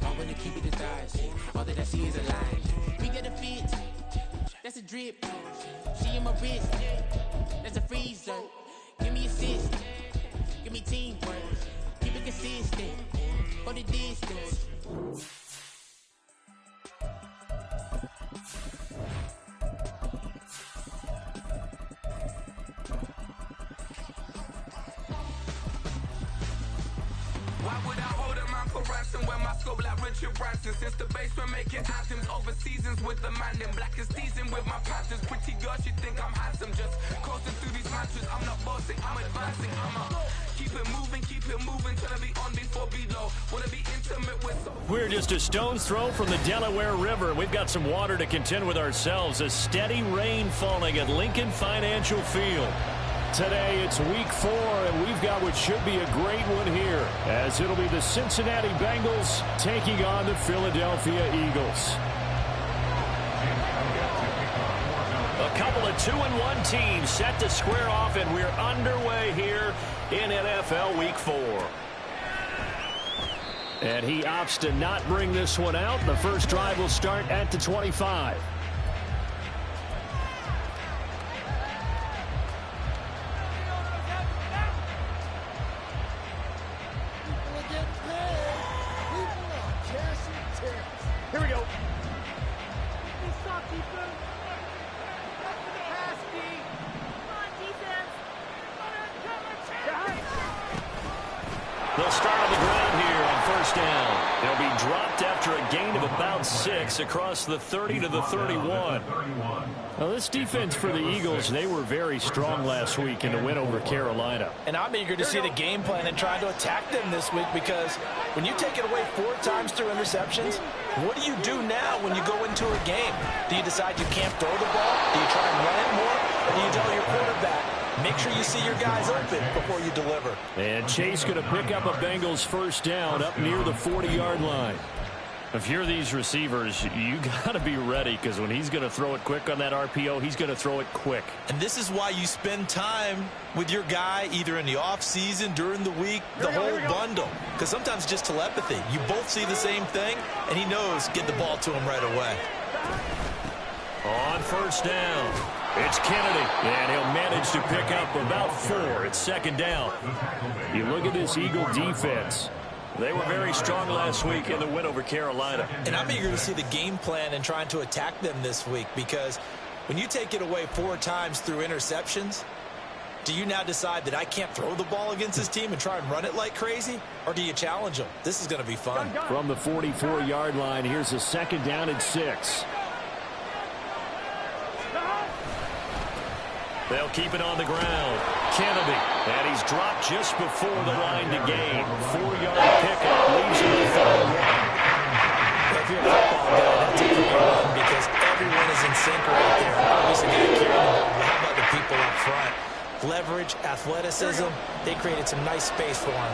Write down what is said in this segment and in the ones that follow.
I wanna keep it the thighs. All that I see is a lie. We got a fit. That's a drip. She in my wrist. That's a freezer. Give me assist. Give me teamwork. Keep it consistent. For the distance. Why would I hold him out for ransom when my scope like Richard Branson? Since the basement making items over seasons with the man in black is seasoned with my patterns. Pretty girls, you think I'm handsome, just coasting through these matches. I'm not bossing, I'm advancing. Keep it moving, trying to be on before below. Wanna be intimate with some. We're just a stone's throw from the Delaware River. We've got some water to contend with ourselves. A steady rain falling at Lincoln Financial Field. Today it's week 4, and we've got what should be a great one here, as it'll be the Cincinnati Bengals taking on the Philadelphia Eagles. A couple of 2-1 teams set to square off, and we're underway here in NFL Week 4. And he opts to not bring this one out. The first drive will start at the 25. Here we go. They'll start on the ground here on first down. They'll be dropped after a gain of about 6 across the 30 to the 31. Well, this defense for the Eagles, they were very strong last week in the win over Carolina. And I'm eager to see the game plan and trying to attack them this week, because when you take it away 4 times through interceptions, what do you do now when you go into a game? Do you decide you can't throw the ball? Do you try and run it more? Or do you tell your quarterback, make sure you see your guys open before you deliver? And Chase going to pick up a Bengals first down up near the 40-yard line. If you're these receivers, you got to be ready, because when he's going to throw it quick on that RPO, he's going to throw it quick. And this is why you spend time with your guy either in the offseason, during the week, the whole bundle. Because sometimes just telepathy. You both see the same thing, and he knows get the ball to him right away. On first down, it's Kennedy, and he'll manage to pick up about 4. It's second down. You look at this Eagle defense. They were very strong last week in the win over Carolina. And I'm eager to see the game plan and trying to attack them this week, because when you take it away 4 times through interceptions, do you now decide that I can't throw the ball against this team and try and run it like crazy? Or do you challenge them? This is going to be fun. From the 44-yard line, here's a second down and 6. They'll keep it on the ground. Kennedy, and he's dropped just before the line to gain. 4-yard pickup, leaves him at 31. If you're a football guy, that's a great run, because everyone is in sync right there. Obviously, got to carry the ball. How about the people up front? Leverage, athleticism, they created some nice space for him.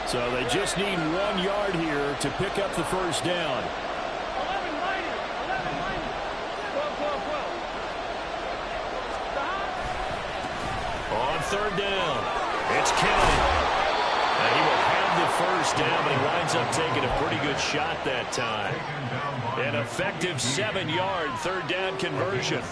So they just need 1 yard here to pick up the first down. On third down, it's Kennedy. And he will have the first down, but he winds up taking a pretty good shot that time. An effective 7-yard third down conversion.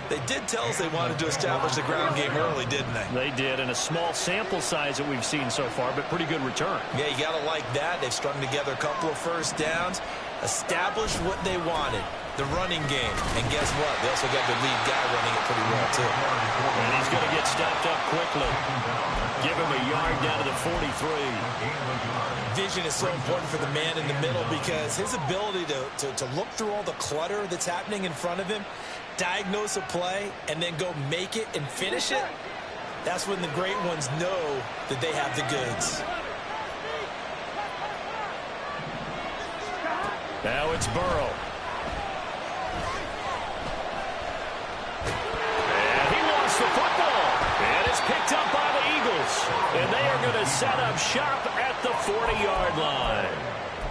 They did tell us they wanted to establish the ground game early, didn't they? They did, and a small sample size that we've seen so far, but pretty good return. Yeah, you got to like that. They've strung together a couple of first downs, established what they wanted, the running game. And guess what? They also got the lead guy running it pretty well, too. And he's going to get stopped up quickly. Give him a yard down to the 43. Vision is so important for the man in the middle, because his ability to look through all the clutter that's happening in front of him, diagnose a play, and then go make it and finish it, that's when the great ones know that they have the goods. Now it's Burrow. And he lost the football. And it's picked up by the Eagles. And they are going to set up shop at the 40-yard line.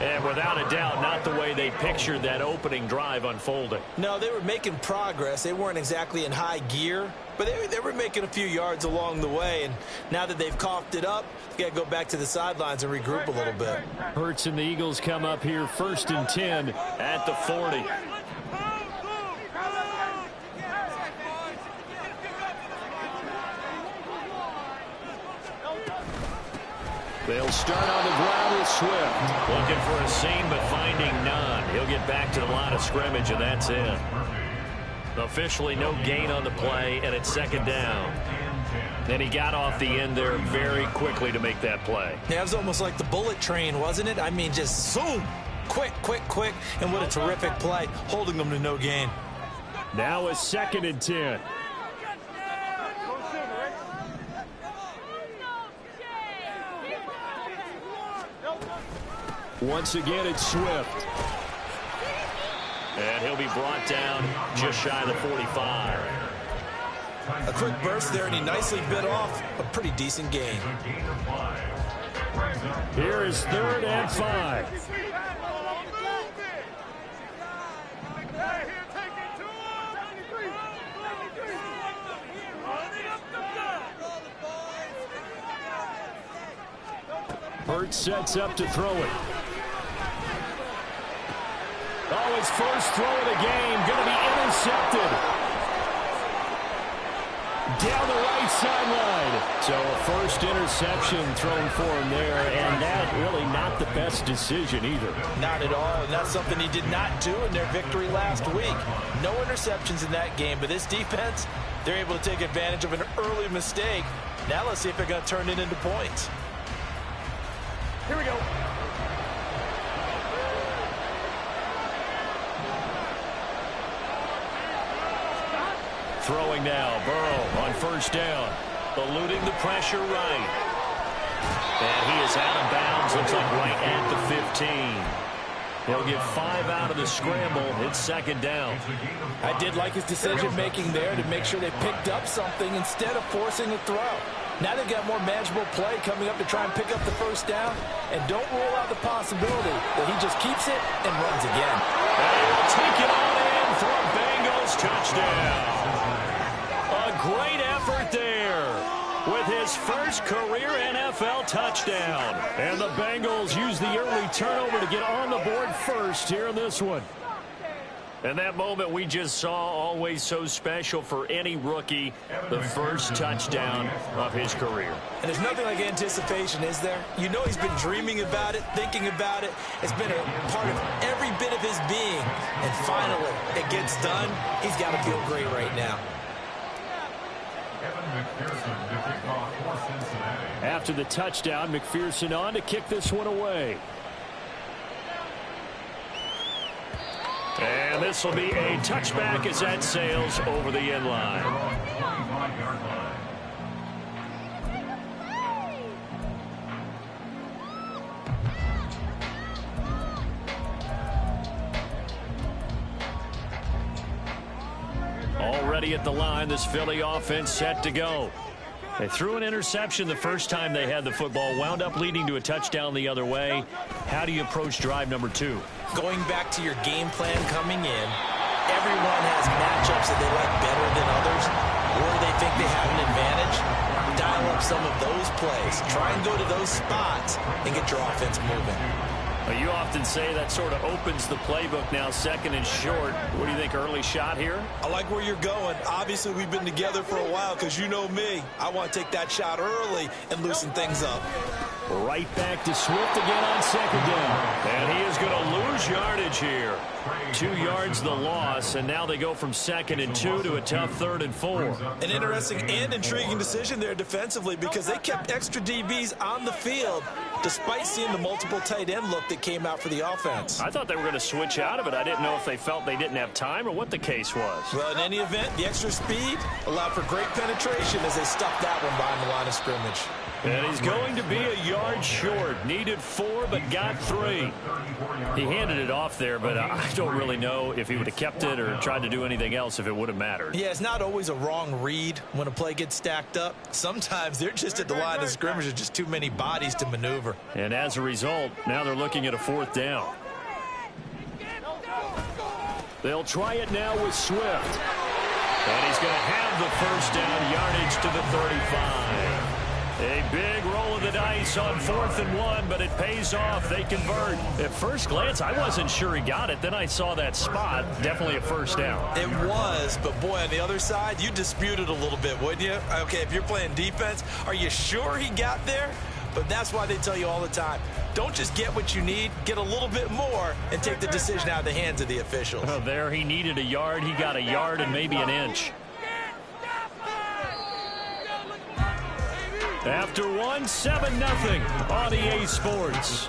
And without a doubt, not the way they pictured that opening drive unfolding. No, they were making progress. They weren't exactly in high gear, but they were making a few yards along the way. And now that they've coughed it up, they got to go back to the sidelines and regroup a little bit. Hurts and the Eagles come up here 1st and 10 at the 40. They'll start on the ground with Swift. Looking for a seam, but finding none. He'll get back to the line of scrimmage, and that's it. Officially no gain on the play, and it's 2nd down. And he got off the end there very quickly to make that play. Yeah, it was almost like the bullet train, wasn't it? I mean, just zoom. Quick, quick, quick. And what a terrific play, holding them to no gain. Now a 2nd and 10. Once again, it's Swift. And he'll be brought down just shy of the 45. A quick burst there, and he nicely bit off a pretty decent gain. Here is 3rd and 5. Hurts sets up to throw it. Oh, his first throw of the game going to be intercepted. Down the right sideline. So a first interception thrown for him there, and that really not the best decision either. Not at all, and that's something he did not do in their victory last week. No interceptions in that game, but this defense, they're able to take advantage of an early mistake. Now let's see if they're going to turn it into points. Here we go. Throwing now, Burrow on 1st down. Eluding the pressure right. And he is out of bounds, looks like right at the 15. He'll get 5 out of the scramble. It's 2nd down. I did like his decision-making there to make sure they picked up something instead of forcing a throw. Now they've got more manageable play coming up to try and pick up the 1st down. And don't rule out the possibility that he just keeps it and runs again. And he'll take it on in for a Bengals touchdown. A great effort there with his first career NFL touchdown. And the Bengals use the early turnover to get on the board first here in this one. And that moment we just saw, always so special for any rookie, the first touchdown of his career. And there's nothing like anticipation, is there? You know he's been dreaming about it, thinking about it. It's been a part of every bit of his being. And finally, it gets done. He's got to feel great right now. After the touchdown, McPherson on to kick this one away. And this will be a touchback as that sails over the end line. Already at the line, this Philly offense set to go. They threw an interception the first time they had the football, wound up leading to a touchdown the other way. How do you approach drive number 2? Going back to your game plan coming in, everyone has matchups that they like better than others, or they think they have an advantage. Dial up some of those plays. Try and go to those spots and get your offense moving. You often say that sort of opens the playbook now, 2nd and short. What do you think, early shot here? I like where you're going. Obviously, we've been together for a while because you know me. I want to take that shot early and loosen things up. Right back to Swift again on 2nd down. And he is going to lose yardage here. 2 yards the loss, and now they go from 2nd and 2 to a tough 3rd and 4. An interesting and intriguing decision there defensively because they kept extra DBs on the field despite seeing the multiple tight end look that came out for the offense. I thought they were going to switch out of it. I didn't know if they felt they didn't have time or what the case was. Well, in any event, the extra speed allowed for great penetration as they stuffed that one behind the line of scrimmage. And he's going to be a yard short. Needed 4, but got 3. He handed it off there, but I don't really know if he would have kept it or tried to do anything else if it would have mattered. Yeah, it's not always a wrong read when a play gets stacked up. Sometimes they're just at the line of scrimmage. There's just too many bodies to maneuver. And as a result, now they're looking at a 4th down. They'll try it now with Swift. And he's going to have the first down, yardage to the 35. A big roll of the dice on 4th and 1, but it pays off. They convert. At first glance, I wasn't sure he got it. Then I saw that spot. Definitely a first down. It was, but boy, on the other side, you dispute it a little bit, wouldn't you? Okay, if you're playing defense, are you sure he got there? But that's why they tell you all the time, don't just get what you need, get a little bit more and take the decision out of the hands of the officials. Oh, there he needed a yard. He got a yard and maybe an inch. After 1, 7-0 on EA Sports.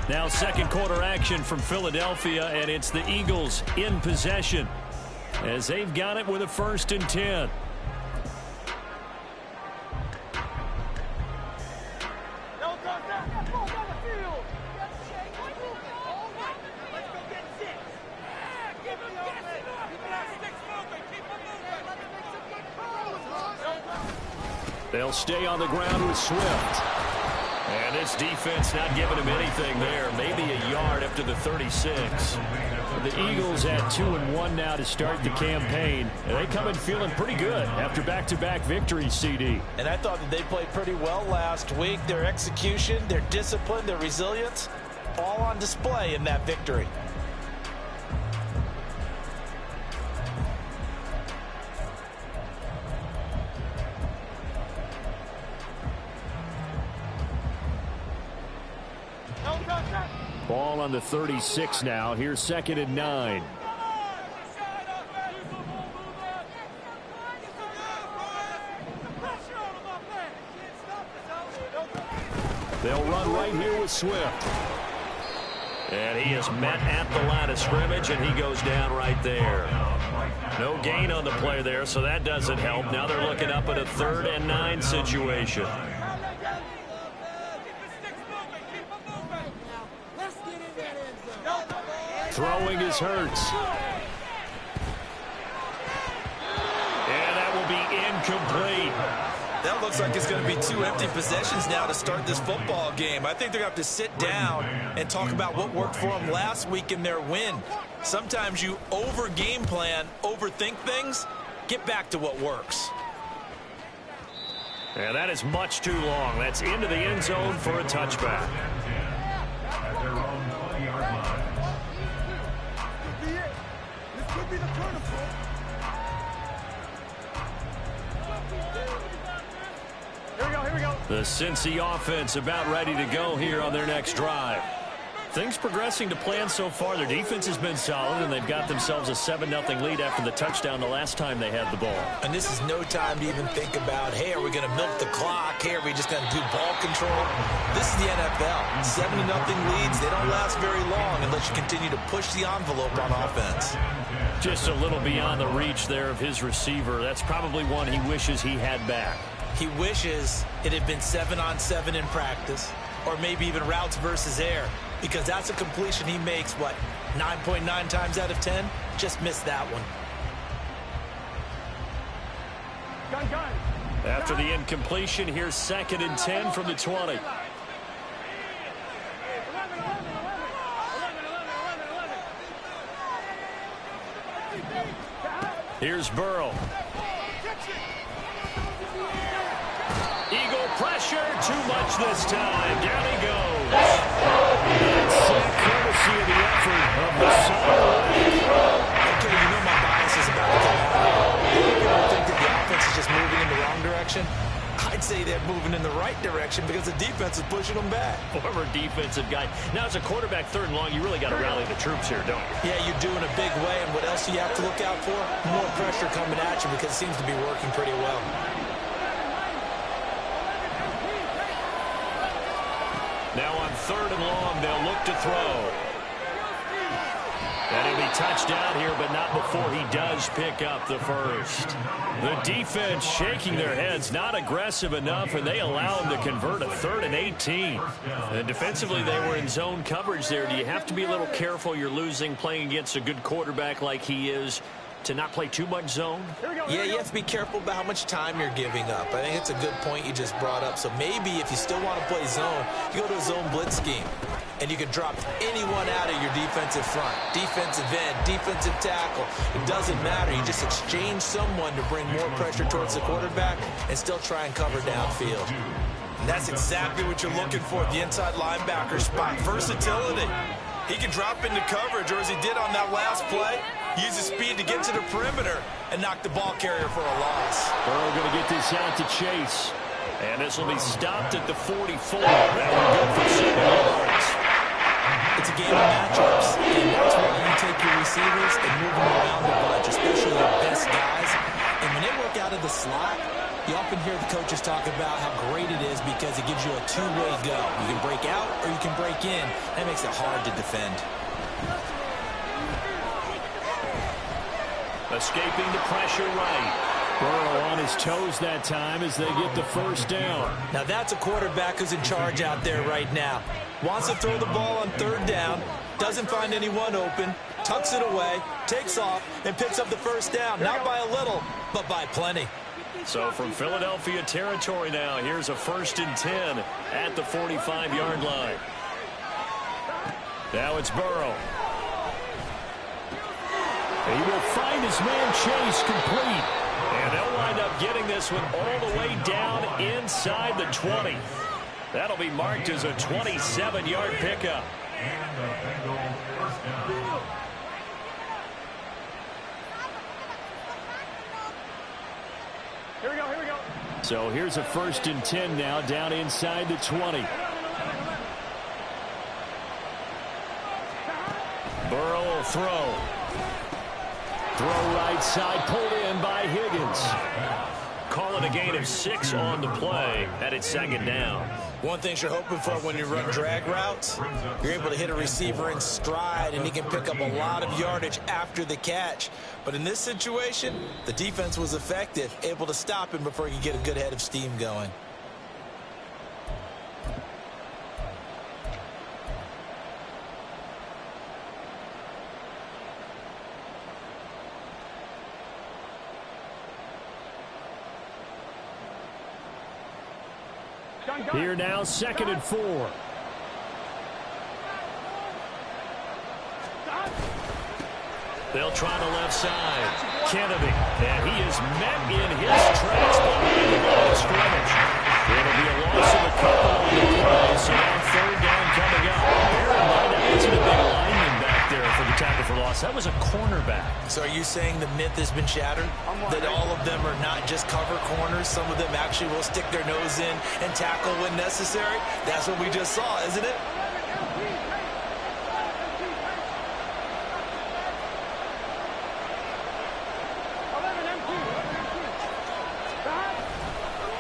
Now second quarter action from Philadelphia, and it's the Eagles in possession as they've got it with a 1st and 10. They'll stay on the ground with Swift. And this defense not giving him anything there. Maybe a yard up to the 36. The Eagles at 2-1 now to start the campaign. And they come in feeling pretty good after back-to-back victories, CD. And I thought that they played pretty well last week. Their execution, their discipline, their resilience, all on display in that victory. Ball on the 36 now. Here's 2nd and 9. They'll run right here with Swift. And he is met at the line of scrimmage, and he goes down right there. No gain on the play there, so that doesn't help. Now they're looking up at a 3rd and 9 situation. Throwing is Hurts. And that will be incomplete. That looks like it's going to be 2 empty possessions now to start this football game. I think they're going to have to sit down and talk about what worked for them last week in their win. Sometimes you over-game plan, overthink things. Get back to what works. And that is much too long. That's into the end zone for a touchback. The Cincy offense about ready to go here on their next drive. Things progressing to plan so far. Their defense has been solid, and they've got themselves a 7-0 lead after the touchdown the last time they had the ball. And this is no time to even think about, hey, are we going to milk the clock? Hey, are we just going to do ball control? This is the NFL. 7-0 leads, they don't last very long unless you continue to push the envelope on offense. Just a little beyond the reach there of his receiver. That's probably one he wishes he had back. He wishes it had been 7-on-7 in practice, or maybe even routes versus air, because that's a completion he makes, what, 9.9 times out of 10? Just missed that one. After the incompletion, here's 2nd and 10 from the 20. Here's Burrow. Eagle pressure, too much this time. Down he goes. It's courtesy of the effort of the Okay, you know my bias is about to come out. People think that the offense is just moving in the wrong direction. I'd say they're moving in the right direction because the defense is pushing them back. Former defensive guy. Now, as a quarterback, 3rd and long, you really got to rally the troops here, don't you? Yeah, you're doing a big way, and what else do you have to look out for? More pressure coming at you because it seems to be working pretty well. Now on 3rd and long, they'll look to throw. And he'll be touched down here, but not before he does pick up the first. The defense shaking their heads, not aggressive enough, and they allow him to convert a 3rd and 18. And defensively, they were in zone coverage there. Do you have to be a little careful you're losing playing against a good quarterback like he is to not play too much zone? Yeah, you have to be careful about how much time you're giving up. I think it's a good point you just brought up. So maybe if you still want to play zone, you go to a zone blitz scheme. And you can drop anyone out of your defensive front. Defensive end, defensive tackle. It doesn't matter. You just exchange someone to bring more pressure towards the quarterback and still try and cover downfield. And that's exactly what you're looking for at the inside linebacker spot. Versatility. He can drop into coverage, or as he did on that last play, use his speed to get to the perimeter and knock the ball carrier for a loss. Burrow going to get this out to Chase. And this will be stopped at the 44. That will go for 7 yards. It's a game of matchups, and that's why you take your receivers and move them around the bunch, especially your best guys. And when they work out of the slot, you often hear the coaches talk about how great it is because it gives you a two-way go. You can break out or you can break in. That makes it hard to defend. Escaping the pressure right. Burrow on his toes that time as they get the first down. Now that's a quarterback who's in charge out there right now. Wants to throw the ball on 3rd down, doesn't find anyone open, tucks it away, takes off, and picks up the first down. Not by a little, but by plenty. So from Philadelphia territory now, here's a 1st and 10 at the 45-yard line. Now it's Burrow. He will find his man Chase complete. And they'll wind up getting this one all the way down inside the 20. That'll be marked as a 27-yard pickup. Here we go. So here's a 1st and 10 now down inside the 20. Burrow will throw. Throw right side, pulled in by Higgins. Call it a gain of 6 on the play, and it's 2nd down. One thing you're hoping for when you run drag routes, you're able to hit a receiver in stride, and he can pick up a lot of yardage after the catch. But in this situation, the defense was effective, able to stop him before he could get a good head of steam going. Here now, 2nd and 4. They'll try the left side. Kennedy, and he is met in his tracks behind the line of scrimmage. It'll be a loss of a couple on the play, so now 3rd down coming up. That wasn't a big lineman back there for the tackle for loss. That was a cornerback. So are you saying the myth has been shattered? That all of them are not just cover corners? Some of them actually will stick their nose in and tackle when necessary? That's what we just saw, isn't it?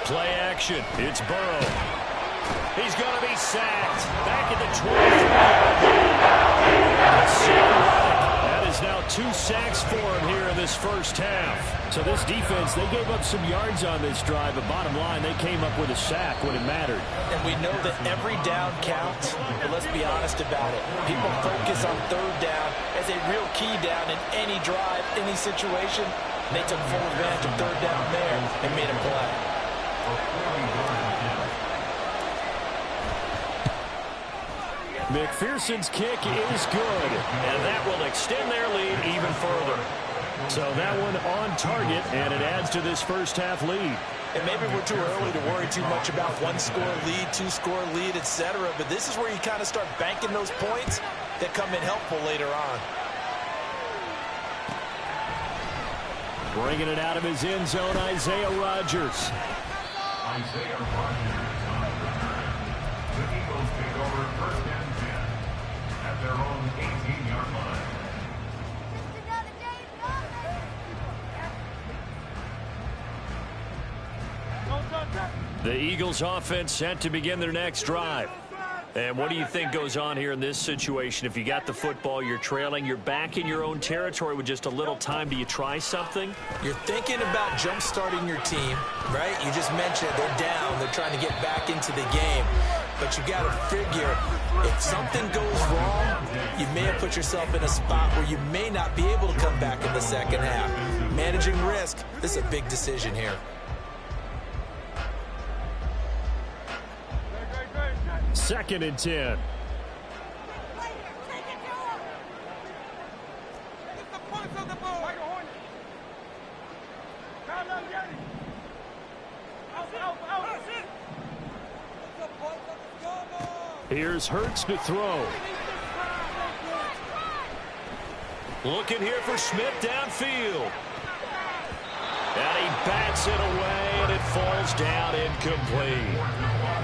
Play action. It's Burrow. He's going to be sacked. Back at the 20. That is now 2 sacks for him here in this first half. So this defense, they gave up some yards on this drive, but bottom line, they came up with a sack when it mattered. And we know that every down counts, but let's be honest about it. People focus on 3rd down as a real key down in any drive, any situation. And they took full advantage of 3rd down there and made a play. McPherson's kick is good, and that will extend their lead even further. So that one on target, and it adds to this first half lead. And maybe we're too early to worry too much about 1-score lead, 2-score lead, etc. But this is where you kind of start banking those points that come in helpful later on. Bringing it out of his end zone, Isaiah Rodgers. Isaiah Rodgers on the return. The Eagles take over 1st and 10 at their own 18-yard line. The Eagles offense set to begin their next drive. And what do you think goes on here in this situation? If you got the football, you're trailing, you're back in your own territory with just a little time. Do you try something? You're thinking about jump-starting your team, right? You just mentioned they're down. They're trying to get back into the game. But you got to figure, if something goes wrong, you may have put yourself in a spot where you may not be able to come back in the second half. Managing risk, this is a big decision here. Second and 10. Here's Hurts to throw. Looking here for Smith downfield. And he bats it away, and it falls down incomplete.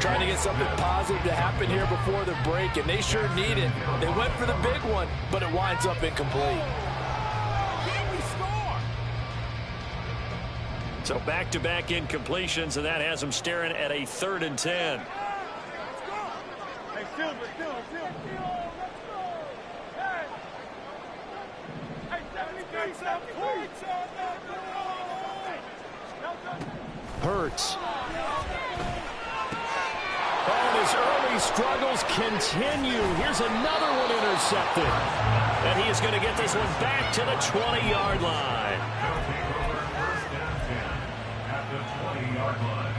Trying to get something positive to happen here before the break, and they sure need it. They went for the big one, but it winds up incomplete. So back-to-back incompletions, and that has them staring at a 3rd and 10. Hurts. And his early struggles continue. Here's another one intercepted. And he is going to get this one back to the 20-yard line. First and 10 at the 20-yard line.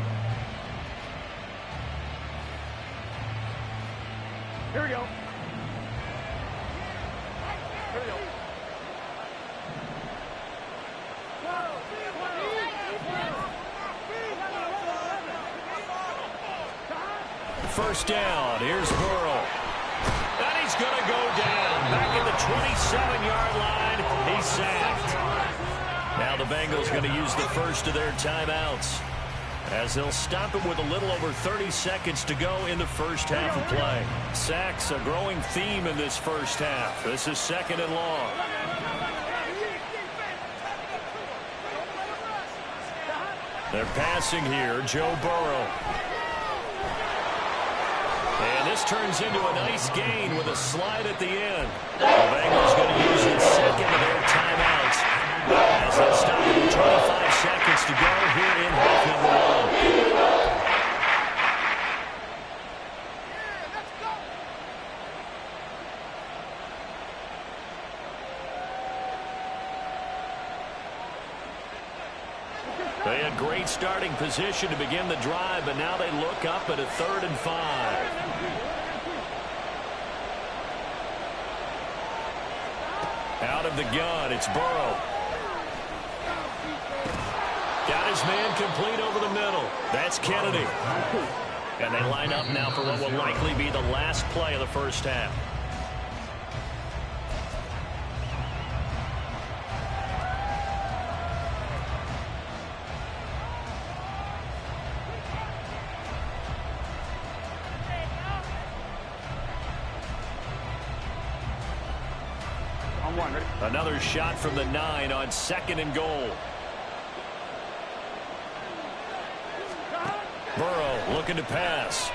Here we go. Here we go. First down. Here's Burrow. And he's going to go down. Back at the 27-yard line. He's sacked. Now the Bengals going to use the first of their timeouts, as they'll stop it with a little over 30 seconds to go in the first half of play. Sacks a growing theme in this first half. This is 2nd and long. They're passing here. Joe Burrow. And this turns into a nice gain with a slide at the end. The Bengals going to use the second of their timeouts, as they'll stop it with 25 seconds to go here in half number 1. They had great starting position to begin the drive, but now they look up at a 3rd and 5. Out of the gun, it's Burrow. Got his man complete over the middle. That's Kennedy. And they line up now for what will likely be the last play of the first half. Another shot from the 9 on 2nd and goal. Burrow looking to pass.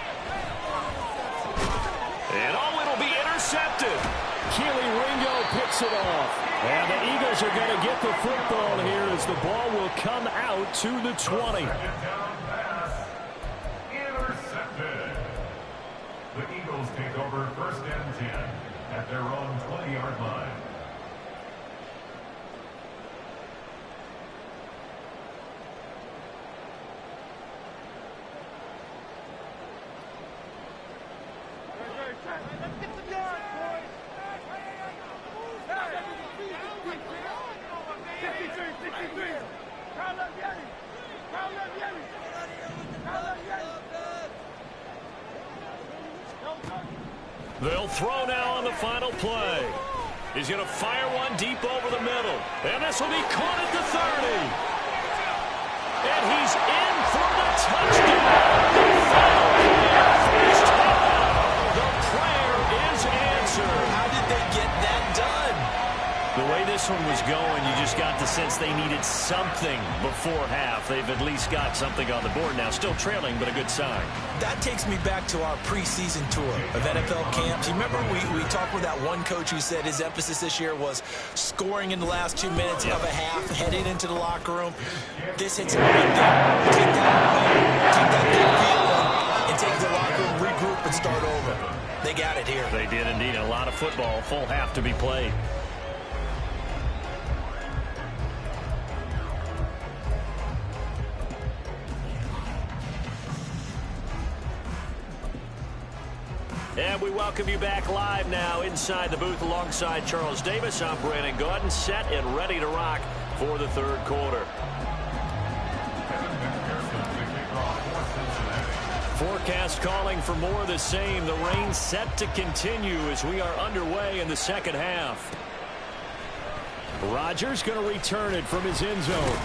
And it'll be intercepted. Keely Ringo picks it off. And the Eagles are going to get the football here as the ball will come out to the 20. Intercepted. The Eagles take over 1st and 10 at their own 20-yard line. They'll throw now on the final play. He's going to fire one deep over the middle. And this will be caught at the 30. And he's in for the touchdown. Final play of first half. The prayer is answered. How did they get that done? The way this one was going, you just got to sense they needed something before half. They've at least got something on the board now. Still trailing, but a good sign. That takes me back to our preseason tour of NFL camps. You remember we talked with that one coach who said his emphasis this year was scoring in the last 2 minutes of a half, heading into the locker room. This hits right there. Take that good feeling and take the locker room, regroup, and start over. They got it here. They did indeed. A lot of football, full half to be played. And we welcome you back live now inside the booth alongside Charles Davis. I'm Brandon Gaudin, set and ready to rock for the third quarter. Forecast calling for more of the same. The rain set to continue as we are underway in the second half. Rodgers going to return it from his end zone.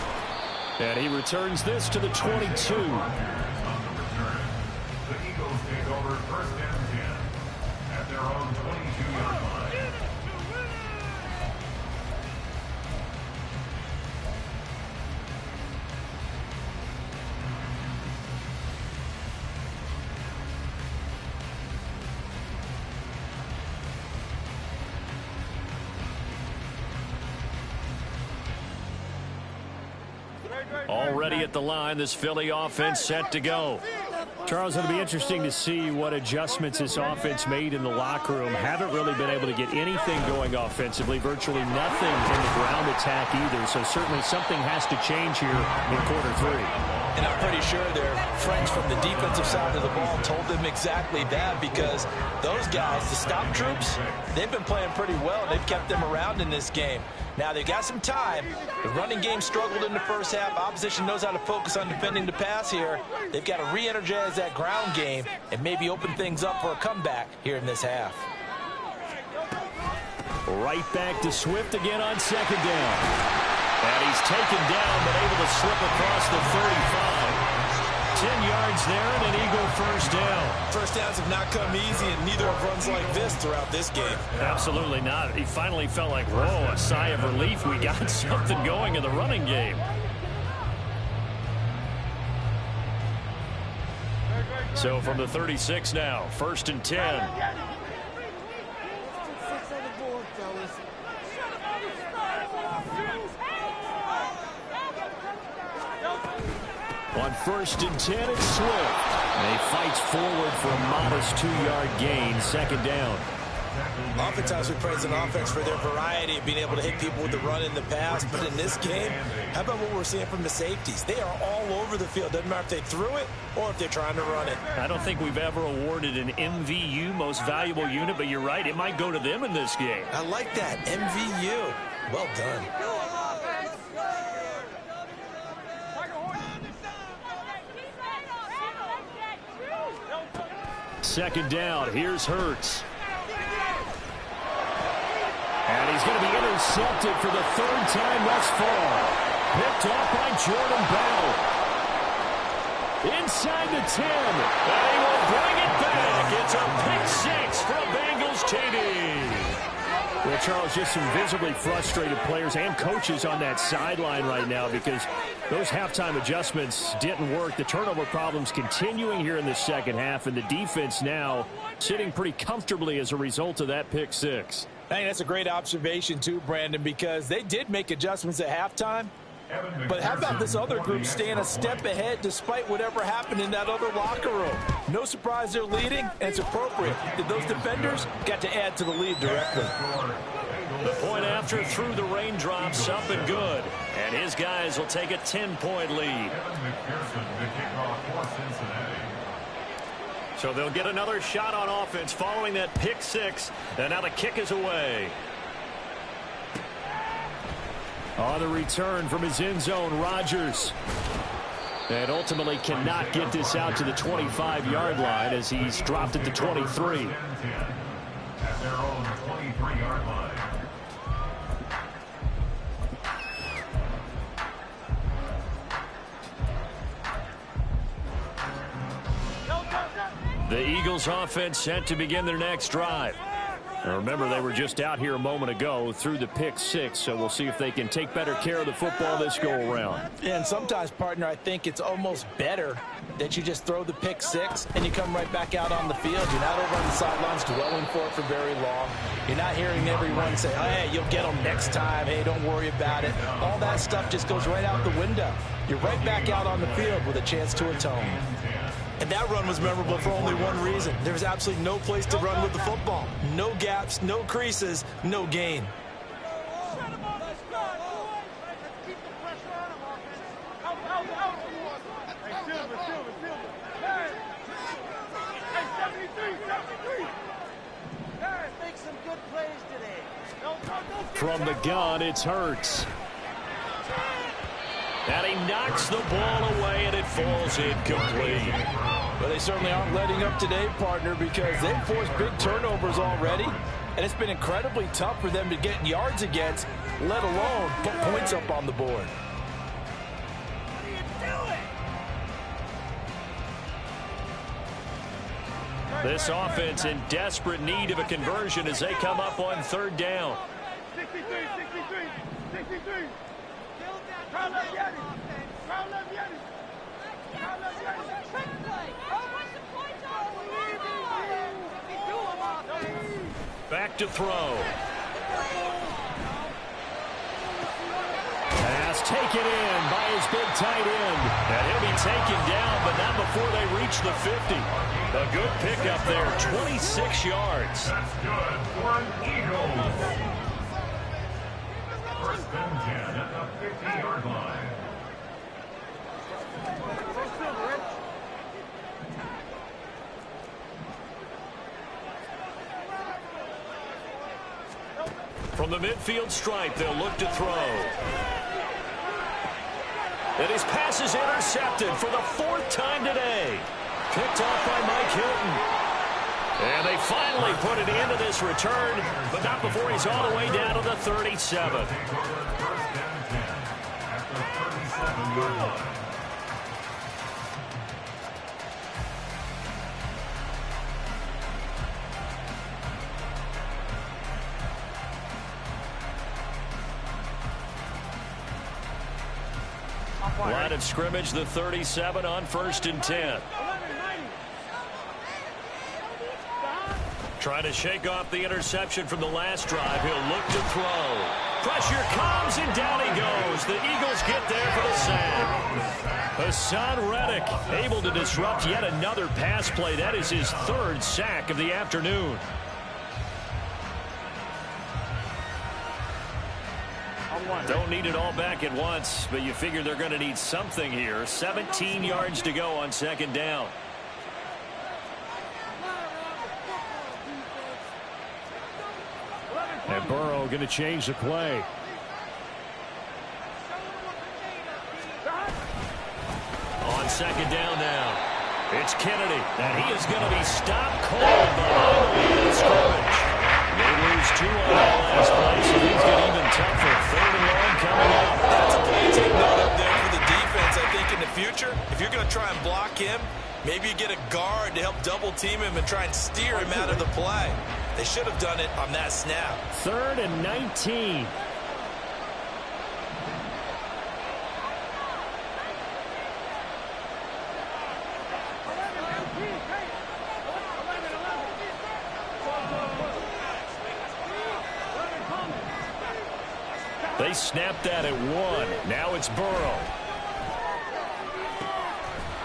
And he returns this to the 22. The Eagles take over first and 10 at their own 22-yard line. Already at the line, this Philly offense set to go. Charles, it'll be interesting to see what adjustments this offense made in the locker room. Haven't really been able to get anything going offensively, virtually nothing in the ground attack either. So certainly something has to change here in quarter three. And I'm pretty sure their friends from the defensive side of the ball told them exactly that, because those guys, the stop troops, they've been playing pretty well. They've kept them around in this game. Now, they've got some time. The running game struggled in the first half. Opposition knows how to focus on defending the pass here. They've got to re-energize that ground game and maybe open things up for a comeback here in this half. Right back to Swift again on second down. And he's taken down, but able to slip across the 35. 10 yards there and an Eagle first down. First downs have not come easy, and neither have runs like this throughout this game. Absolutely not. He finally felt like, whoa, a sigh of relief. We got something going in the running game. So from the 36 now, first and 10. On first and 10, it's Swift. And he fights forward for a modest 2-yard gain, second down. Oftentimes we praise an offense for their variety of being able to hit people with the run in the pass, but in this game, how about what we're seeing from the safeties? They are all over the field. Doesn't matter if they threw it or if they're trying to run it. I don't think we've ever awarded an MVU, most valuable unit, but you're right, it might go to them in this game. I like that, MVU. Well done. Second down, here's Hurts. And he's going to be intercepted for the third time thus far. Picked off by Jordan Bell. Inside the 10. And he will bring it back. It's a pick 6 from Bengals TD. Well, Charles, just some visibly frustrated players and coaches on that sideline right now because those halftime adjustments didn't work. The turnover problems continuing here in the second half, and the defense now sitting pretty comfortably as a result of that pick 6. I think that's a great observation too, Brandon, because they did make adjustments at halftime. But how about this other group staying a step ahead despite whatever happened in that other locker room? No surprise they're leading, and it's appropriate. Those defenders got to add to the lead directly. The point after through the raindrops, up and good. And his guys will take a 10-point lead. So they'll get another shot on offense following that pick 6. And now the kick is away. On the return from his end zone, Rodgers. And ultimately cannot get this out to the 25-yard line as he's dropped it to 23. At their own 23-yard line. The Eagles offense set to begin their next drive. And remember, they were just out here a moment ago through the pick six, so we'll see if they can take better care of the football this go-around. And sometimes, partner, I think it's almost better that you just throw the pick six and you come right back out on the field. You're not over on the sidelines dwelling for it for very long. You're not hearing everyone say, oh, hey, you'll get them next time. Hey, don't worry about it. All that stuff just goes right out the window. You're right back out on the field with a chance to atone. And that run was memorable for only one reason. There was absolutely no place to run with the football. No gaps, no creases, no gain. From the gun, it's Hurts. And he knocks the ball away, and it falls incomplete. But they certainly aren't letting up today, partner, because they've forced big turnovers already. And it's been incredibly tough for them to get yards against, let alone put points up on the board. This offense in desperate need of a conversion as they come up on third down. 63. Back to throw. Pass taken in by his big tight end. And he'll be taken down, but not before they reach the 50. A good pickup there, 26 yards. That's good for an Eagle. First and 10 at the 50-yard line. From the midfield stripe, they'll look to throw. And his pass is intercepted for the fourth time today. Picked off by Mike Hilton. And they finally put an end to this return, but not before he's all the way down to the 37. First and 10 at the 37-yard line. Line of scrimmage, the 37 on first and 10. Trying to shake off the interception from the last drive. He'll look to throw. Pressure comes, and down he goes. The Eagles get there for the sack. Hassan Reddick able to disrupt yet another pass play. That is his third sack of the afternoon. Don't need it all back at once, but you figure they're going to need something here. 17 yards to go on second down. And Burrow going to change the play. On second down now, it's Kennedy, and he is going to be stopped cold behind the line of scrimmage. They lose two on that last play, so things get even tougher. Third and long coming up. That's a play to take note of there for the defense. I think in the future, if you're going to try and block him, maybe you get a guard to help double team him and try and steer him out of the play. They should have done it on that snap. Third and 19. They snapped that at one. Now it's Burrow.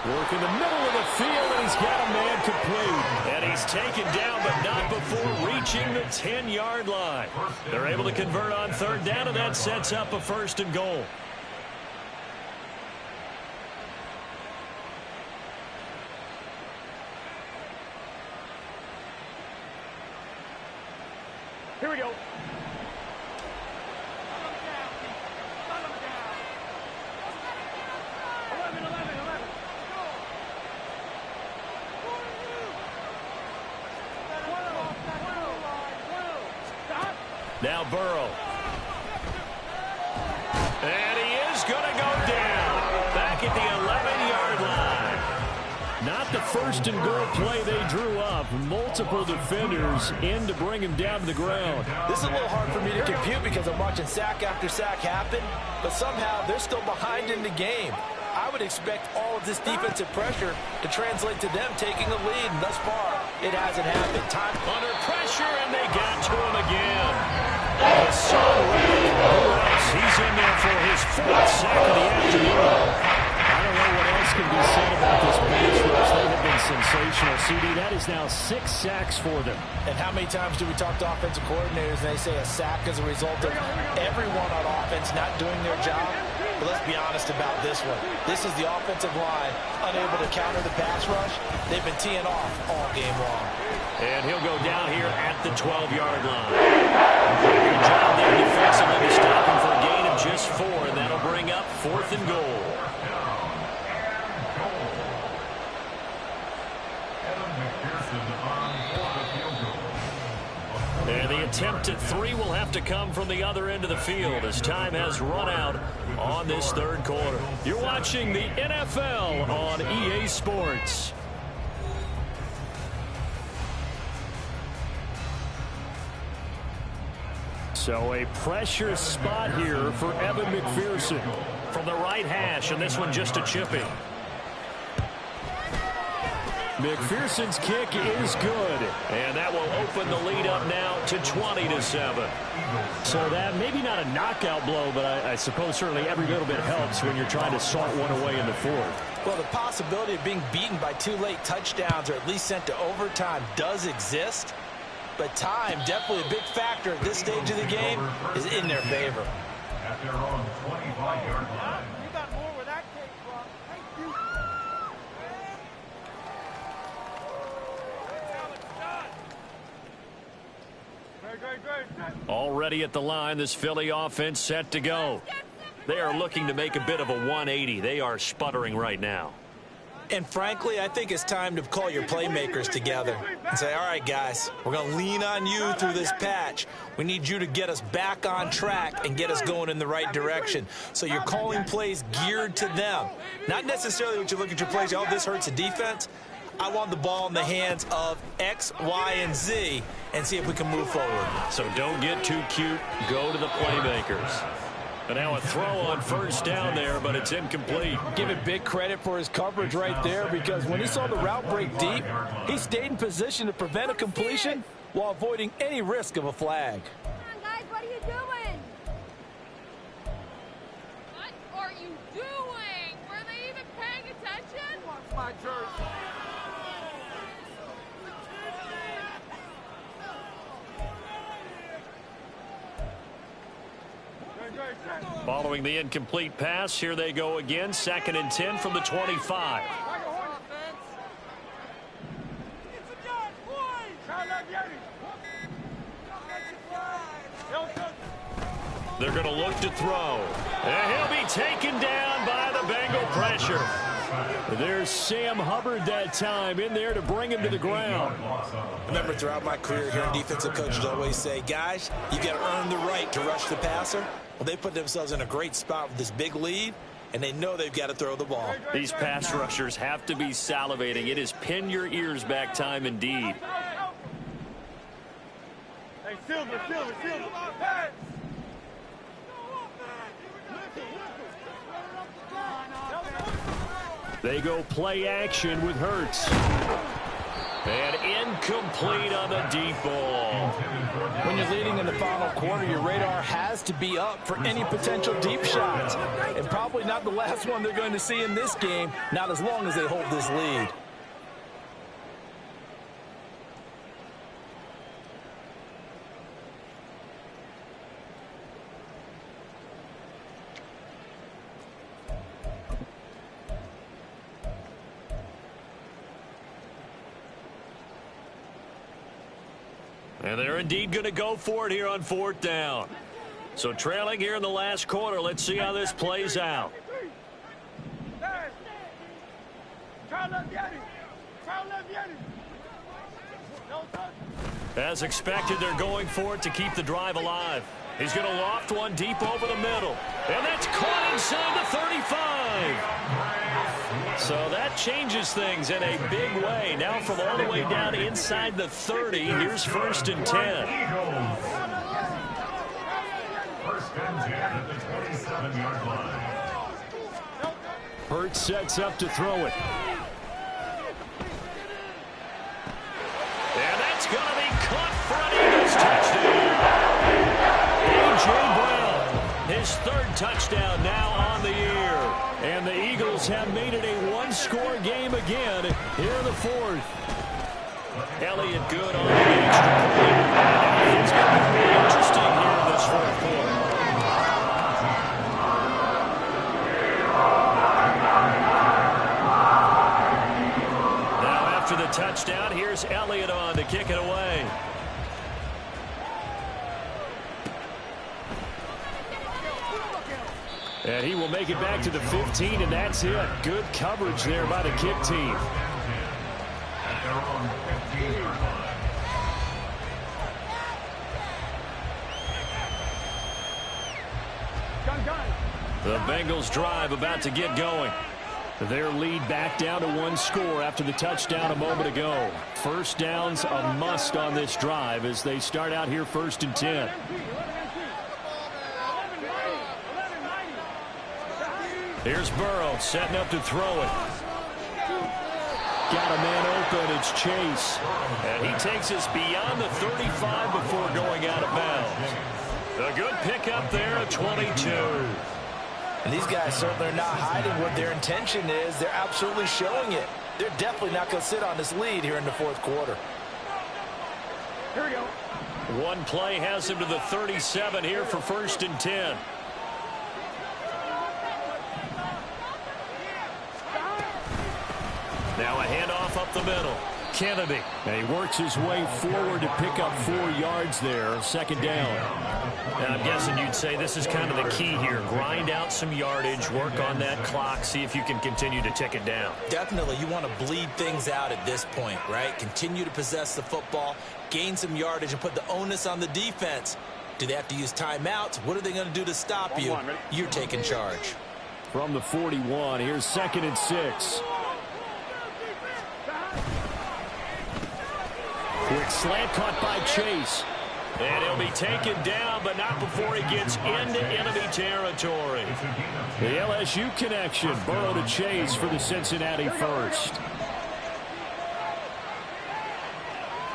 Work in the middle of the field, and he's got a man complete. And he's taken down, but not before reaching the 10-yard line. They're able to convert on third down, and that sets up a first and goal. Here we go. Now Burrow. And he is going to go down. Back at the 11-yard line. Not the first and goal play they drew up, multiple defenders in to bring him down to the ground. This is a little hard for me to compute because I'm watching sack after sack happen, but somehow they're still behind in the game. I would expect all of this defensive pressure to translate to them taking a lead, and thus far, it hasn't happened. Time under pressure, and they got to him again. Hassan Reddick, who else? He's in there for his 4th sack of the afternoon. I don't know what else can be said about this pass rush. They have been sensational. CD, that is now 6 sacks for them. And how many times do we talk to offensive coordinators and they say a sack as a result of everyone on offense not doing their job? But let's be honest about this one. This is the offensive line unable to counter the pass rush. They've been teeing off all game long. And he'll go down here at the 12-yard line. Good job there defensively to stop him for a gain of just 4, and that'll bring up 4th and goal. And the attempt at 3 will have to come from the other end of the field as time has run out on this 3rd quarter. You're watching the NFL on EA Sports. So a pressure spot here for Evan McPherson. From the right hash, and this one just a chipping. McPherson's kick is good. And that will open the lead up now to 20-7. So that maybe not a knockout blow, but I suppose certainly every little bit helps when you're trying to salt one away in the 4th. Well, the possibility of being beaten by 2 late touchdowns or at least sent to overtime does exist. But time, definitely a big factor at this stage of the game, is in their favor. At their own 25-yard line. You got more where that came from. Thank you. Already at the line, this Philly offense set to go. They are looking to make a bit of a 180. They are sputtering right now. And frankly, I think it's time to call your playmakers together and say, all right, guys, we're going to lean on you through this patch. We need you to get us back on track and get us going in the right direction. So you're calling plays geared to them. Not necessarily what you look at your plays, oh, this hurts the defense. I want the ball in the hands of X, Y, and Z and see if we can move forward. So don't get too cute. Go to the playmakers. And now a throw on 1st down there, but it's incomplete. Give it big credit for his coverage right there, because when he saw the route break deep, he stayed in position to prevent a completion while avoiding any risk of a flag. Come on, guys, what are you doing? What are you doing? Were they even paying attention? What's my jersey? Following the incomplete pass, here they go again. 2nd and 10 from the 25. They're going to look to throw. And he'll be taken down by the Bengal pressure. There's Sam Hubbard that time in there to bring him to the ground. Remember, throughout my career here, defensive coaches always say, guys, you got to earn the right to rush the passer. Well, they put themselves in a great spot with this big lead, and they know they've got to throw the ball. These pass rushers have to be salivating. It is pin your ears back time indeed. Hey, Silver. They go play action with Hurts. And incomplete on the deep ball. When you're leading in the final quarter, your radar has to be up for any potential deep shots. And probably not the last one they're going to see in this game, not as long as they hold this lead. And they're indeed going to go for it here on 4th down. So trailing here in the last quarter. Let's see how this plays out. As expected, they're going for it to keep the drive alive. He's going to loft one deep over the middle. And that's caught inside the 35. So that changes things in a big way. Now from all the way down inside the 30, here's 1st and 10. First and 10 at the 27-yard line. Hurts sets up to throw it. And that's going to be caught for an Eagles touchdown. A.J. Brown, his 3rd touchdown now on the year. And the Eagles have made it a one-score game again here in the 4th. Elliott good on the extra point. And it's going to be really interesting here in this 4th quarter. After the touchdown, here's Elliott on to kick it away. And he will make it back to the 15, and that's it. Good coverage there by the kick team. At their own 15-yard line. The Bengals drive about to get going. Their lead back down to 1 score after the touchdown a moment ago. First down's a must on this drive as they start out here 1st and 10. Here's Burrow setting up to throw it. Got a man open. It's Chase. And he takes us beyond the 35 before going out of bounds. A good pickup there at 22. And these guys certainly are not hiding what their intention is. They're absolutely showing it. They're definitely not going to sit on this lead here in the 4th quarter. Here we go. One play has him to the 37 here for 1st and 10. Now a handoff up the middle. Kennedy. And he works his way forward to pick up 4 yards there. 2nd down. And I'm guessing you'd say this is kind of the key here. Grind out some yardage, work on that clock, see if you can continue to tick it down. Definitely. You want to bleed things out at this point, right? Continue to possess the football, gain some yardage, and put the onus on the defense. Do they have to use timeouts? What are they going to do to stop you? You're taking charge. From the 41, here's 2nd and 6. Quick slant caught by Chase. And he'll be taken down, but not before he gets into enemy territory. The LSU connection. Burrow to Chase for the Cincinnati first.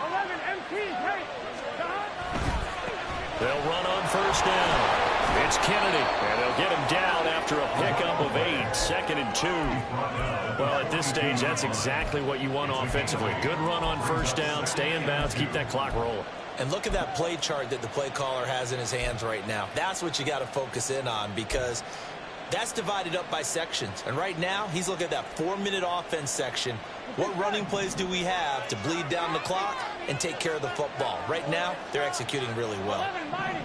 11 MT, hey. They'll run on 1st down. It's Kennedy, and they'll get him down after a pickup of 8. 2nd and 2. Well, at this stage, that's exactly what you want offensively. Good run on 1st down, stay in bounds, keep that clock rolling. And look at that play chart that the play caller has in his hands right now. That's what you got to focus in on because that's divided up by sections. And right now, he's looking at that 4-minute offense section. What running plays do we have to bleed down the clock and take care of the football? Right now, they're executing really well. 11 mighty.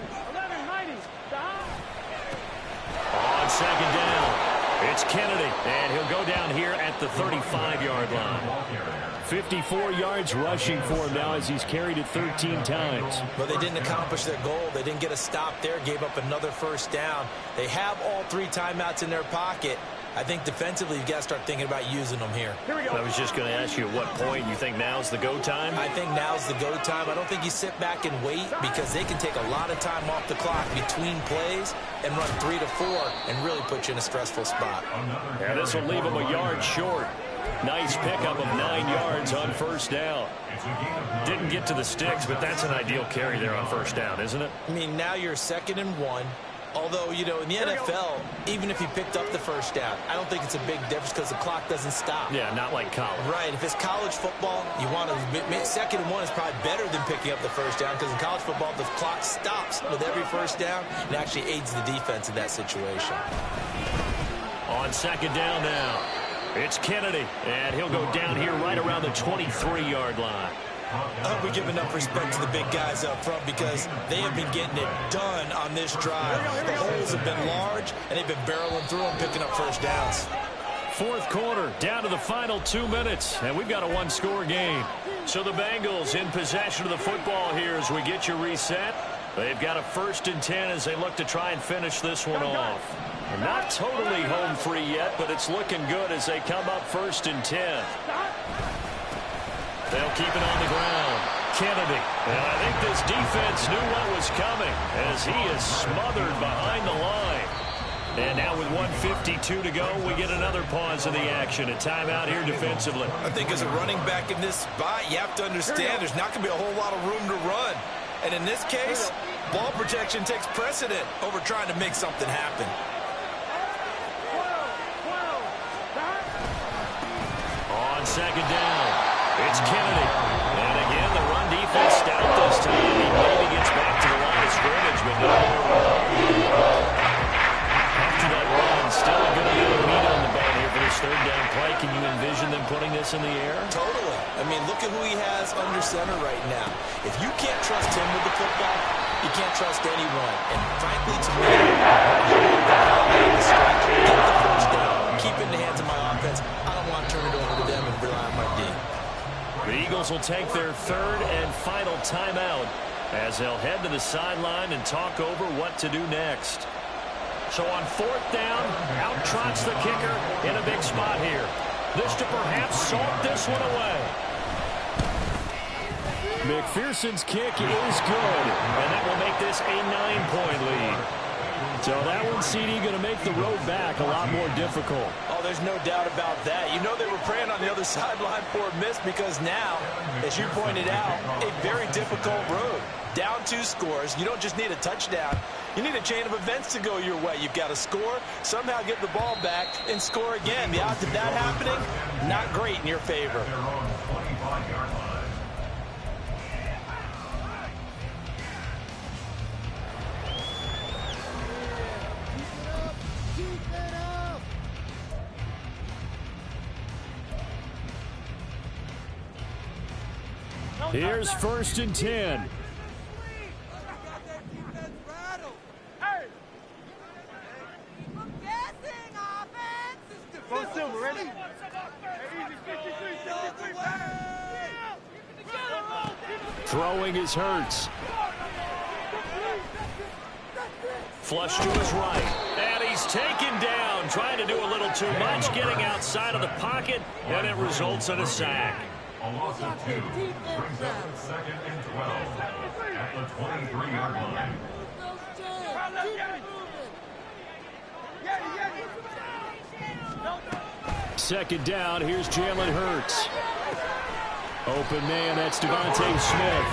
On 2nd down, it's Kennedy, and he'll go down here at the 35-yard line. 54 yards rushing for him now as he's carried it 13 times. But they didn't accomplish their goal. They didn't get a stop there, gave up another 1st down. They have all 3 timeouts in their pocket. I think defensively you've got to start thinking about using them here. Here we go. I was just going to ask you at what point you think now's the go time? I think now's the go time. I don't think you sit back and wait because they can take a lot of time off the clock between plays and run 3 to 4 and really put you in a stressful spot. Yeah, this will leave them a yard short. Nice pickup of 9 yards on 1st down. Didn't get to the sticks, but that's an ideal carry there on 1st down, isn't it? I mean, now you're 2nd and 1. Although, you know, in the NFL, even if you picked up the 1st down, I don't think it's a big difference because the clock doesn't stop. Yeah, not like college. Right. If it's college football, you want to 2nd and 1 is probably better than picking up the 1st down because in college football, the clock stops with every 1st down and actually aids the defense in that situation. On 2nd down now, it's Kennedy, and he'll go down here right around the 23-yard line. I hope we give enough respect to the big guys up front because they have been getting it done on this drive. The holes have been large, and they've been barreling through them, picking up 1st downs. 4th quarter, down to the final 2 minutes, and we've got a one-score game. So the Bengals in possession of the football here as we get you reset. They've got a 1st and 10 as they look to try and finish this one off. Not totally home free yet, but it's looking good as they come up 1st and 10. They'll keep it on the ground. Kennedy. And I think this defense knew what was coming as he is smothered behind the line. And now with 1:52 to go, we get another pause of the action. A timeout here defensively. I think as a running back in this spot, you have to understand there's not going to be a whole lot of room to run. And in this case, ball protection takes precedent over trying to make something happen. On 2nd down, it's Kennedy. And again, the run defense stout this time. He maybe gets back to the line of scrimmage, but no. After that run, still a good amount of meat on the bone here for this 3rd down play. Can you envision them putting this in the air? Totally. I mean, look at who he has under center right now. If you can't trust him with the football, you can't trust anyone. And frankly, to me, get the first down, keep it in the hands of my offense. I don't want to turn it over to them and rely on my D. The Eagles will take their 3rd and final timeout as they'll head to the sideline and talk over what to do next. So on 4th down, out trots the kicker in a big spot here. This to perhaps salt this one away. McPherson's kick is good, and that will make this a 9-point lead. So that one, CD, going to make the road back a lot more difficult. Oh, there's no doubt about that. You know they were praying on the other sideline for a miss because now, as you pointed out, a very difficult road. Down 2 scores. You don't just need a touchdown. You need a chain of events to go your way. You've got to score, somehow get the ball back, and score again. The odds of that happening, not great in your favor. Here's 1st and 10. Throwing is Hurts. Flush to his right. And he's taken down. Trying to do a little too much. Getting outside of the pocket. And it results in a sack. A loss of 2 brings up 2nd and 12 at the 23-yard line. 2nd down. Here's Jalen Hurts. Open man, that's Devontae Smith.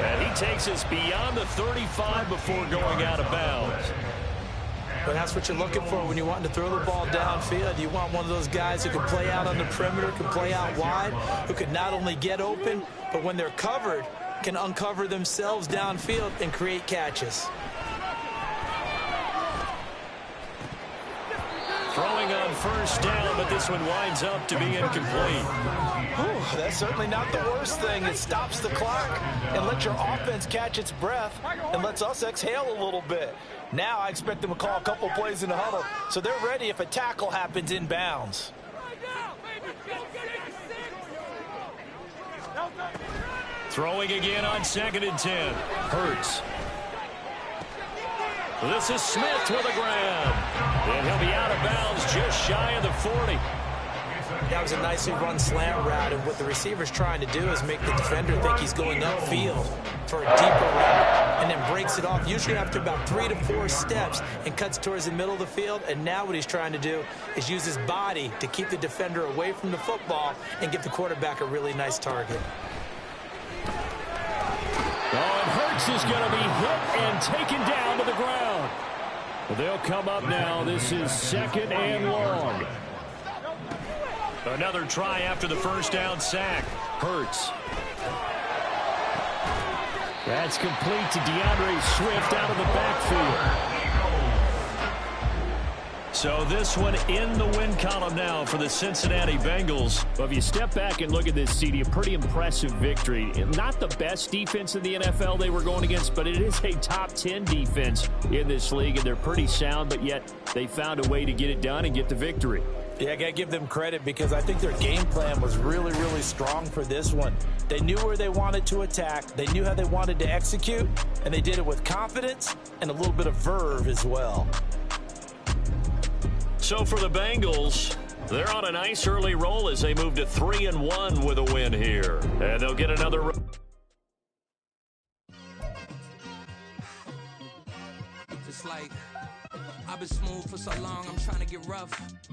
And he takes us beyond the 35 before going out of bounds. But that's what you're looking for when you're wanting to throw the ball downfield. You want one of those guys who can play out on the perimeter, can play out wide, who can not only get open, but when they're covered, can uncover themselves downfield and create catches. Throwing on 1st down, but this one winds up to be incomplete. Whew, that's certainly not the worst thing. It stops the clock and lets your offense catch its breath and lets us exhale a little bit. Now I expect them to call a couple plays in the huddle, so they're ready if a tackle happens in bounds. Throwing again on 2nd and 10. Hurts. This is Smith with the ground. And he'll be out of bounds just shy of the 40. That was a nicely run slant route, and what the receiver's trying to do is make the defender think he's going upfield for a deeper route, and then breaks it off, usually after about 3 to 4 steps, and cuts towards the middle of the field. And now what he's trying to do is use his body to keep the defender away from the football and give the quarterback a really nice target. Oh, and Hurts is going to be hit and taken down to the ground. Well, they'll come up now. This is 2nd and long. Another try after the 1st down sack. Hurts. That's complete to DeAndre Swift out of the backfield. So this one in the win column now for the Cincinnati Bengals. Well, if you step back and look at this, CD, a pretty impressive victory. Not the best defense in the NFL they were going against, but it is a top 10 defense in this league, and they're pretty sound, but yet they found a way to get it done and get the victory. Yeah, I got to give them credit because I think their game plan was really, really strong for this one. They knew where they wanted to attack. They knew how they wanted to execute, and they did it with confidence and a little bit of verve as well. So for the Bengals, they're on a nice early roll as they move to 3-1 with a win here. And they'll get another. It's like I've been smooth for so long, I'm trying to get rough.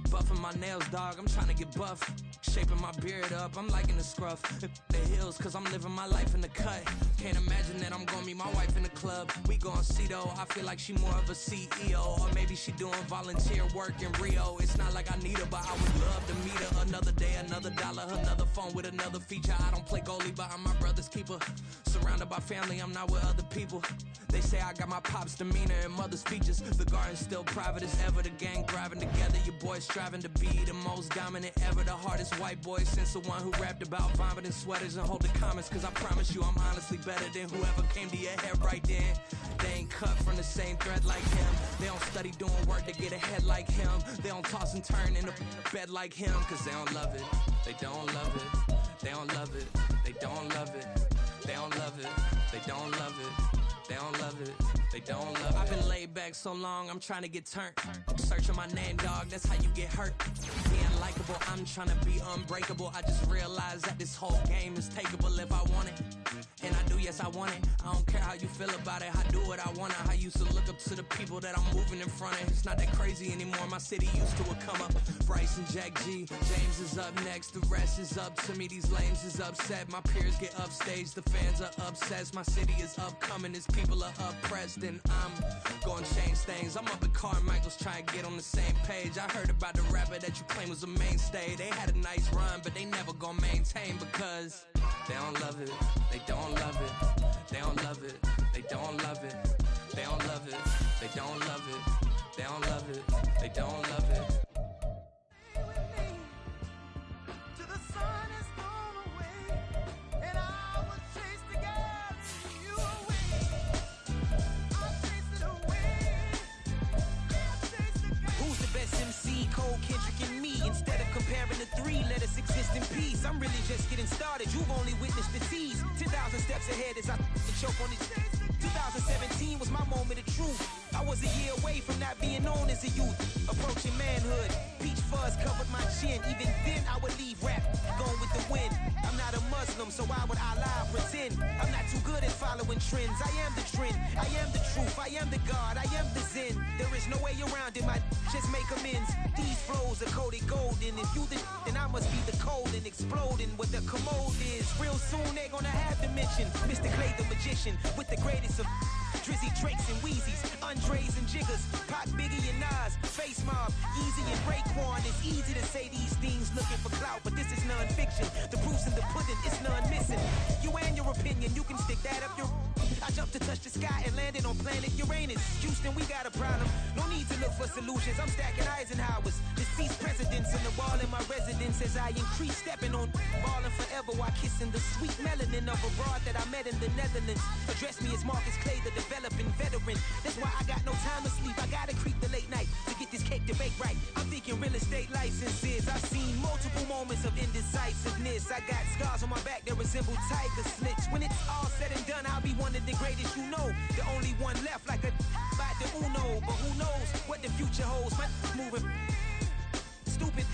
Buffing my nails, dog, I'm trying to get buff. Shaping my beard up, I'm liking the scruff. The hills, cause I'm living my life in the cut. Can't imagine that I'm gonna meet my wife in the club. We gon' see though, I feel like she more of a CEO. Or maybe she doing volunteer work in Rio. It's not like I need her, but I would love to meet her. Another day, another dollar, another phone with another feature. I don't play goalie, but I'm my brother's keeper. Surrounded by family, I'm not with other people. They say I got my pop's demeanor and mother's features. The garden's still private as ever. The gang thriving together. Your boys striving to be the most dominant ever. The hardest white boy since the one who rapped about vomiting sweaters and holding comments. Cause I promise you I'm honestly better than whoever came to your head right then. They ain't cut from the same thread like him. They don't study doing work to get ahead like him. They don't toss and turn in the bed like him. Cause they don't love it. They don't love it. They don't love it. They don't love it. They don't love it. They don't love it. They don't love it, they don't love it. I've been laid back so long, I'm trying to get turned. Searching my name, dog, that's how you get hurt. Being likable, I'm trying to be unbreakable. I just realized that this whole game is takeable if I want it. And I do, yes, I want it. I don't care how you feel about it, I do what I want. I used to look up to the people that I'm moving in front of. It's not that crazy anymore, my city used to a come up. Bryce and Jack G, James is up next, the rest is up to me. These lames is upset, my peers get upstaged, the fans are obsessed. My city is upcoming, it's people are oppressed, and I'm gonna change things. I'm up at Carmichael's trying to get on the same page. I heard about the rapper that you claim was a mainstay. They had a nice run, but they never gonna maintain because they don't love it. They don't love it. They don't love it. They don't love it. They don't love it. They don't love it. They don't love it. They don't love it. Instead of comparing the three, let us exist in peace. I'm really just getting started. You've only witnessed the tease. 10,000 steps ahead as I choke on these. 2017 was my moment of truth. I was a year away from not being known as a youth. Approaching manhood. Peach fuzz covered my chin. Even then I would leave rap going with the wind. I'm not a Muslim, so why would Allah pretend? I'm not too good at following trends. I am the trend. I am the truth. I am the God. I am the Zen. There is no way around it. Just make amends. These flows are coated golden. If you then I must be the cold and exploding what the commode is. Real soon they gonna have to mention Mr. Clay the magician with the greatest of Drizzy, Drakes, and Wheezies, Andres and Jiggers, Pac, Biggie, and Nas, Face Mob, Easy and Raekwon. It's easy to say these things looking for clout, but this is non-fiction. The proof's in the pudding, it's none missing. You and your opinion, you can stick that up your... I jumped to touch the sky and landed on planet Uranus. Houston, we got a problem. No need to look for solutions. I'm stacking Eisenhowers. Deceased presidents in the wall in my residence as I increase stepping on balling forever while kissing the sweet melanin of a broad that I met in the Netherlands. Address me as Marcus Clay, the developing veteran. That's why I got no time to sleep. I gotta creep the late night to get this cake to bake right. I'm thinking real estate licenses. I've seen multiple moments of indecisiveness. I got scars on my back that resemble tiger slits. When it's all said and done, I'll be one of the greatest you know. The only one left like a by the Uno. But who knows what the future holds? My moving stupid.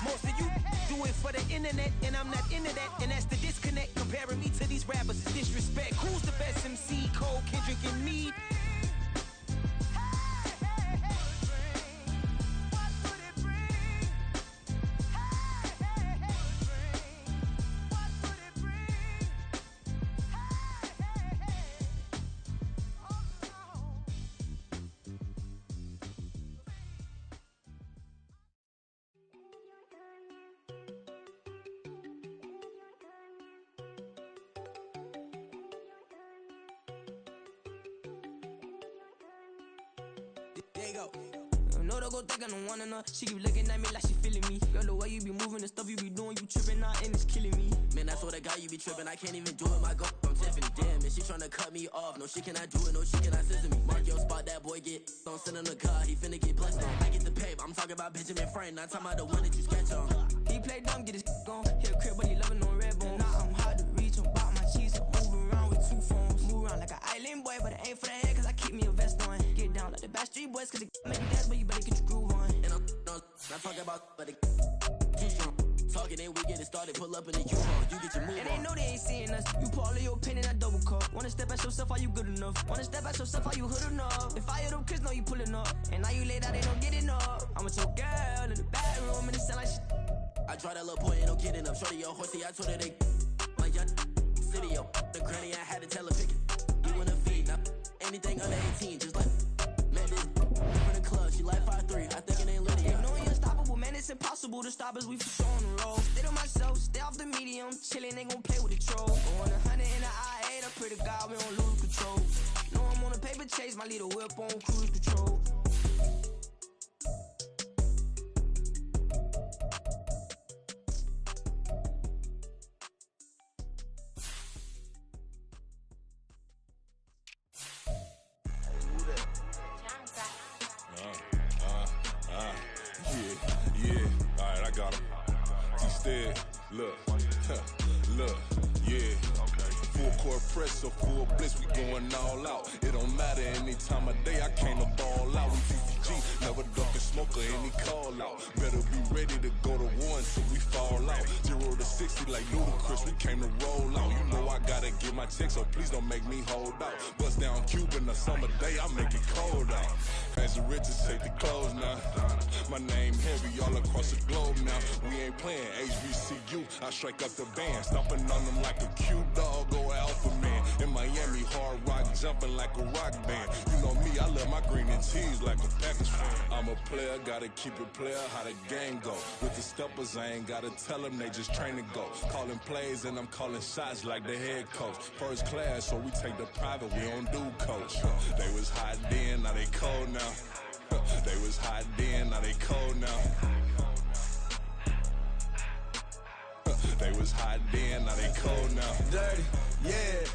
Most of you do it for the internet, and I'm not into that. And that's the disconnect. Comparing me to these rappers is disrespect. Who's the best MC? Cole, Kendrick, and me? There you go. No, don't go think I don't wanna know. She keep looking at me like she feeling me. Girl, the way you be moving, the stuff you be doing, you tripping out and it's killing me. Man, that's what I got, you be tripping. I can't even do it, my girl. I'm Tiffany. Damn, and she tryna cut me off. No, she cannot do it, no, she cannot scissor me. Mark your spot, that boy get. Don't send him the car, he finna get blessed on. I get the paper, I'm talking about Benjamin Franklin. Not talking about the one that you sketch on. He play dumb, get his gone. Hit a crib, but he loving on red bone. Now I'm hard to reach, I'm about my cheese. Move around with two phones. Move around like an island boy, but it ain't for the head, cause I keep me a vest on. Get down like the Backstreet Boys, cause it make me dance, but you better get your groove on. And I'm Not talking about but too strong. Talking and we get it started, pull up in the U-Haul. You get your move on. And they know they ain't seeing us. You pull all your pain in that double cup. Wanna step at yourself, are you good enough? Wanna step at yourself, are you hood enough? If I hear them kids know you pulling up, and now you laid out, they don't get enough. I'm with your girl in the bedroom, and it sound like shit. I try that little boy, ain't no kidding up. Shorty, your horsey, I told her they my young city, yo. The granny, I had to tell her pick it. You wanna feed, now anything under 18, just like met this from the club. She like 5'3", I think it ain't Lydia. You know we unstoppable, man, it's impossible to stop us, we for sure on the road. Stay to myself, stay off the medium, chillin', ain't gon' play with the troll. On 100 in the IA, I pray to God we don't lose control. Know I'm on a paper chase, my little whip on cruise control. Yeah, alright, I got him. T-Stead, look, look, yeah. Full court press, so full blitz, we going all out. It don't matter any time of day, I came to ball out. We PPG, never ducking smoker, any call out. Better be ready to go to war until we fall out. 0 to 60 like Ludacris, we came to roll out. You know I gotta get my check, so please don't make me hold out. Bust down Cuban, a summer day, I make it cold out. As the riches take the clothes now. My name heavy all across the globe now. We ain't playing HBCU, I strike up the band. Stomping on them like a cute dog or alpha man. In Miami, hard rock jumping like a rock band. You know me, I love my green and cheese like a Packers fan. I'm a player, gotta keep it player, how the game go. With the steppers, I ain't gotta tell them, they just train to go. Calling plays and I'm calling shots like the head coach. First class, so we take the private, we don't do coach. They was hot then, now they cold now. They was hot then, now they cold now. They was hot then, now they cold now. Dirty, yeah,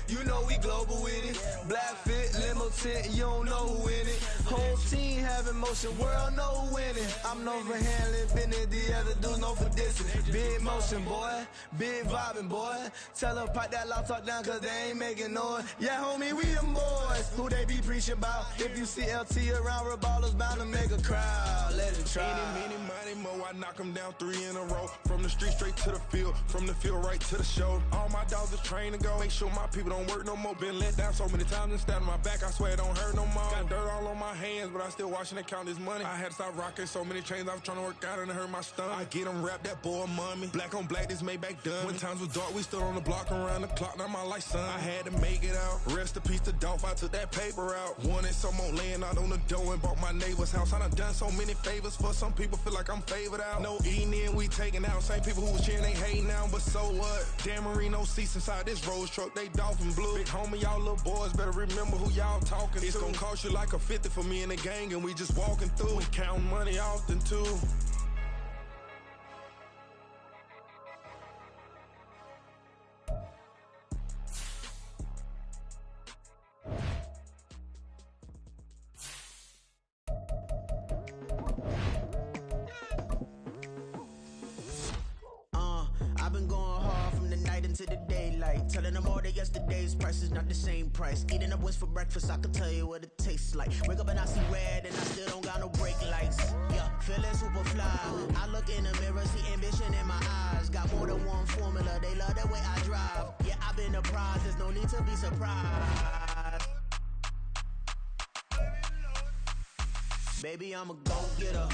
you know we global with it. Black fit, limo tent, you don't know who in it. Whole team having motion, world know who winning. I'm known for handling business, the other dudes known for dissing. Big motion, boy, big vibing, boy. Tell them pipe that loud talk down, cause they ain't making noise. Yeah, homie, we them boys, who they be preaching about. If you see LT around, Reballo's bound to make a crowd. Let it try. Any, mighty, mo, I knock them down 3 in a row. From the street straight to the field, from the field right to the show. All my dogs are trained to go. Make sure my people don't work no more. Been let down so many times and stand on my back, I swear it don't hurt no more. Got dirt all on my hands, but I still watching and count this money. I had to stop rocking so many chains, I was trying to work out and it hurt my stomach. I get them wrapped, that boy mommy. Black on black, this Maybach done. When times was dark, we stood on the block around the clock, now my life son. I had to make it out. Rest in peace to Dolph, I took that paper out. Wanted some more laying out on the dough and bought my neighbor's house. I done done so many favors for some people, feel like I'm favored out. No eating in, we taking out. Same people who was cheering, they hating now, but so what? Dan Marino seats inside this Rolls truck, they dolphin blue. Big homie, y'all little boys better remember who y'all talking to. It's gonna cost you like a 50 for me and the gang, and we just walking through. We counting money often too. I've been going hard from the night into the daylight. Telling them all that yesterday's price is not the same price. Eating up what's for breakfast, I can tell you what it tastes like. Wake up and I see red and I still don't got no brake lights. Yeah, feeling super fly. I look in the mirror, see ambition in my eyes. Got more than one formula, they love the way I drive. Yeah, I've been a prize, there's no need to be surprised. Baby, I'm a go-getter.